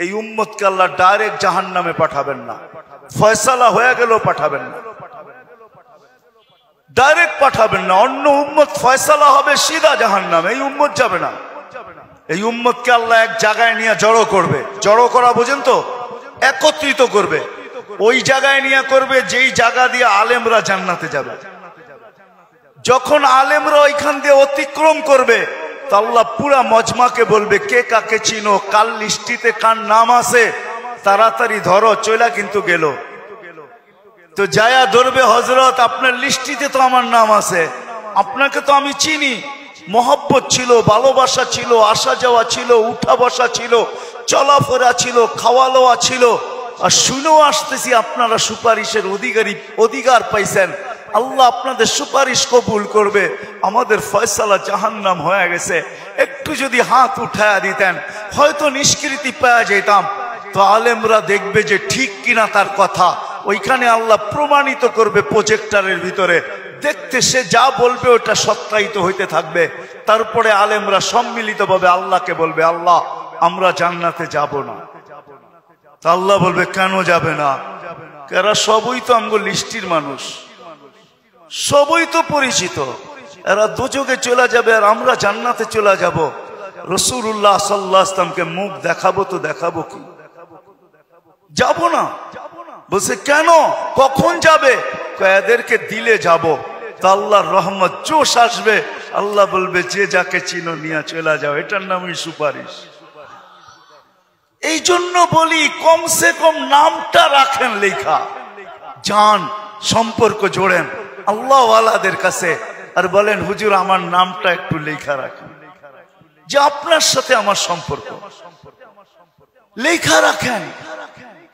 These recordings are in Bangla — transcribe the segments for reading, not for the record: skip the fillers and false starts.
এই উম্মতকে আল্লাহ ডাইরেক্ট জাহান্নামে পাঠাবেন না, ফয়সালা হয়ে গেল পাঠাবেন না, ডাইরেক্ট পাঠাবেন না। অন্য উম্মত ফয়সালা হবে সিধা জাহান্নামে, এই উম্মত যাবে না। এই উম্মতকে আল্লাহ এক জায়গায় নিয়ে জড়ো করবে। জড়ো করা বোঝেন তো? একত্রিত করবে। ওই জায়গায় নিয়ে করবে যেই জায়গা দিয়ে আলেমরা জান্নাতে যাবে। যখন আলেমরা ওইখান দিয়ে অতিক্রম করবে তো আল্লাহ পুরা মজমাকে বলবে, কে কাকে চিনো, কাল লিস্টিতে কার নাম আছে তাড়াতাড়ি ধরো, চইলা কিন্তু গেল। তো যায়া ধরবে, হযরত আপনার লিস্টিতে তো আমার নাম আছে, আপনাকে তো আমি চিনি, মহব্বত ছিল, ভালোবাসা ছিল, আসা যাওয়া ছিল, উঠা বসা ছিল, চলাফেরা ছিল, খাওয়া লওয়া ছিল, আর শুনেও আসতেছি আপনারা সুপারিশের অধিকার পাইছেন। আল্লাহ আপনাদের সুপারিশ কবুল করবে, আমাদের ফয়সালা জাহান্নাম হয়ে গেছে, একটু যদি হাত উঠায়া দিতেন হয়তো নিষ্কৃতি পাওয়া যেতাম। তো আলেমরা দেখবে যে ঠিক কিনা তার কথা, ওইখানে আল্লাহ প্রমাণিত করবে প্রজেক্টরের ভিতরে, দেখতে সে যা বলবে ওটা সত্যায়িত হইতে থাকবে। তারপরে আলেমরা সম্মিলিতভাবে আল্লাহকে বলবে, আল্লাহ আমরা জান্নাতে যাব না। আল্লাহ বলবে, কেন যাবে না? এরা সবই তো আমগো লিস্টির মানুষ, সবই তো পরিচিত, এরা দোজখে চলে যাবে আর আমরা জান্নাতে চলে যাব। রাসূলুল্লাহ সাল্লাল্লাহু আলাইহি ওয়াসাল্লামকে মুখ দেখাবো তো দেখাবো কি? যাব না। বলছে কেন, কখন যাবে? এদেরকে দিলে যাব, তা আল্লাহর রহমত জোশ আসবে, আল্লাহ বলবে যে যাকে চিনো নিয়ে চলে যাও, এটার নামই সুপারিশ। এই জন্য বলি কমসে কম নামটা রাখেন লেখা, জান সম্পর্ক জোড়েন আল্লাহ ওয়ালাদের কাছে, আর বলেন হুজুর আমার নামটা একটু লেখা রাখেন, যে আপনার সাথে আমার সম্পর্ক লেখা রাখেন।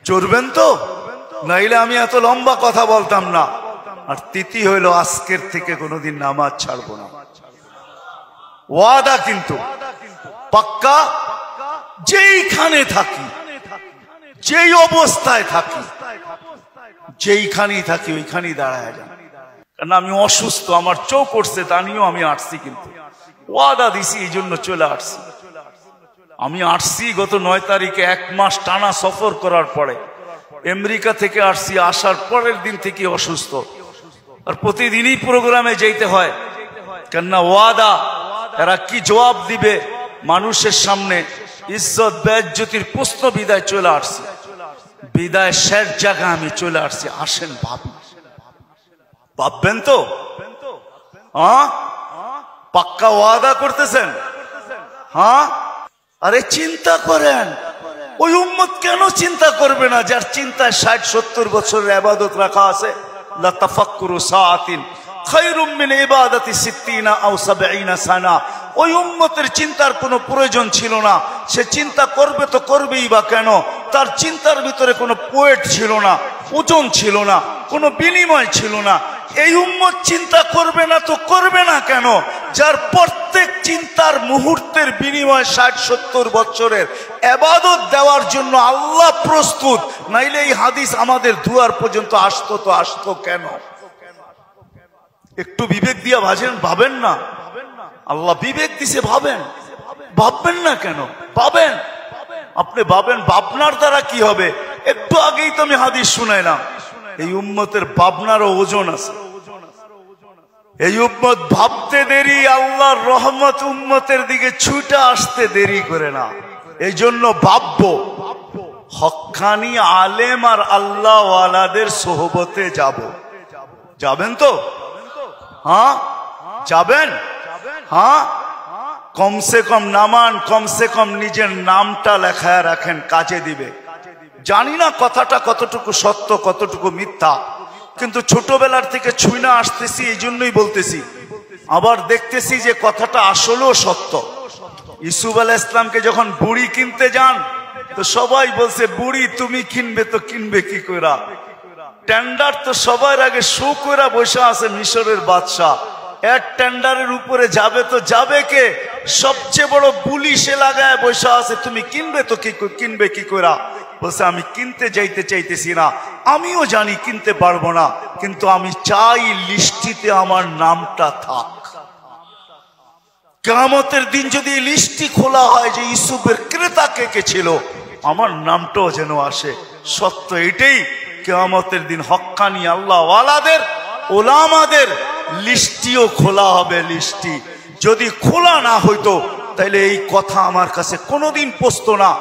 চড়বেন তো, নাইলে আমি এত লম্বা কথা বলতাম না। আর তিথি হইল আজকের থেকে কোনোদিন নামাজ ছাড়বো না, ওয়াদা কিন্তু পাক্কা। যেইখানে থাকি, যেই অবস্থায় থাকি, যেইখানেই থাকি ওইখানেই দাঁড়ায় যান। কারণ আমি অসুস্থ, আমার চোখ উঠছে, তা নিয়েও আমি আসছি, কিন্তু ওয়াদা দিছি এই জন্য চলে আসছি। আমি আসছি গত 9 তারিখে, 1 মাস টানা সফর করার পরে আমেরিকা থেকে আসছি, আসার পরের দিন থেকে অসুস্থ। আর প্রতিদিনই প্রোগ্রামে যেতে হয়, কেননা ওয়াদা। এরা কি জবাব দিবে মানুষের সামনে? ইজ্জত বেজ্জতির প্রশ্ন বিদায় চলে আসছে, বিদায় শেষ জায়গা আমি চলে আসছি। আসেন ভাবি, ভাববেন তো? পাক্কা ওয়াদা করতেছেন? হ্যাঁ, আরে চিন্তা করেন, ওই উম্মত কেন চিন্তা করবে না যার চিন্তায় 60-70 বছরের ইবাদত রাখা আছে? লা তাফাক্কুরু সাআতিন খায়রুম মিন ইবাদাতি 60 আও 70 সানা। ওই উম্মতের চিন্তার কোনো প্রয়োজন ছিল না। সে চিন্তা করবে তো করবেই বা কেন? তার চিন্তার ভিতরে কোনো পোয়েট ছিল না, ওজন ছিল না, কোনো বিনিময় ছিল না। এই উম্মত চিন্তা করবে না তো করবে না কেন? যার প্রত্যেক চিন্তার মুহূর্তের বিনিময় 60-70 বছরের ইবাদত দেওয়ার জন্য আল্লাহ প্রস্তুত, নাইলে এই হাদিস আমাদের দুয়ার পর্যন্ত আসতো তো আসতো কেন? একটু বিবেক দিয়া ভাবেন না? আল্লাহ বিবেক দিছে, ভাবেন। ভাববেন না কেন? ভাবেন, আপনি ভাবেন। ভাবনার দ্বারা কি হবে? একটু আগেই তো আমি হাদিস শুনাইলাম, এই উম্মতের ভাবনারও ওজন আছে। এই উম্মত ভাবতে দেরি, আল্লাহর রহমত উম্মতের দিকে ছুটে আসতে দেরি করে না। এই জন্য ভাববো, হক্কানি আলেম আর আল্লাহ ওয়ালাদের সোহবতে যাব। যাবেন তো? হ্যাঁ যাবেন? হ্যাঁ, কমসে কম নামান, কমসে কম নিজের নামটা লেখায় রাখেন, কাজে দিবে। জানি না কথাটা কতটুকু সত্য কতটুকু মিথ্যা, কিন্তু ছোটবেলার থেকে ছুঁইনা আসতেছি, এই জন্যই বলতেছি। আবার দেখতেছি যে কথাটা আসলেও সত্য। ইউসুফ আলাইহিস সালামকে যখন বুড়ি কিনতে যান, তো সবাই বলছে বুড়ি তুমি কিনবে তো কিনবে কি কইরা? টেন্ডার তো সবার আগে শো কইরা বসে আছে মিশরের বাদশাহ। এর টেন্ডারের উপরে যাবে তো যাবে কে? সবচেয়ে বড় বুলি সে লাগায় বসে আছে, তুমি কিনবে তো কিনবে কি কইরা? বলছে আমি কিনতে যাইতে চাইতেছি না, আমিও জানি কিনতে পারবো না, কিন্তু আমি চাই লিস্টিতে আমার নামটা থাক। কিয়ামতের দিন যদি লিস্টি খোলা হয় যে ইউসুফের ক্রেতা কে কে ছিল, আমার নামটাও যেন আসে। সত্য এটাই, কিয়ামতের দিন হক্কানি আল্লাহ ওয়ালাদের ওলামাদের লিস্টিও খোলা হবে। লিস্টি যদি খোলা না হইতো তাহলে এই কথা আমার কাছে কোনোদিন পৌঁছতো না।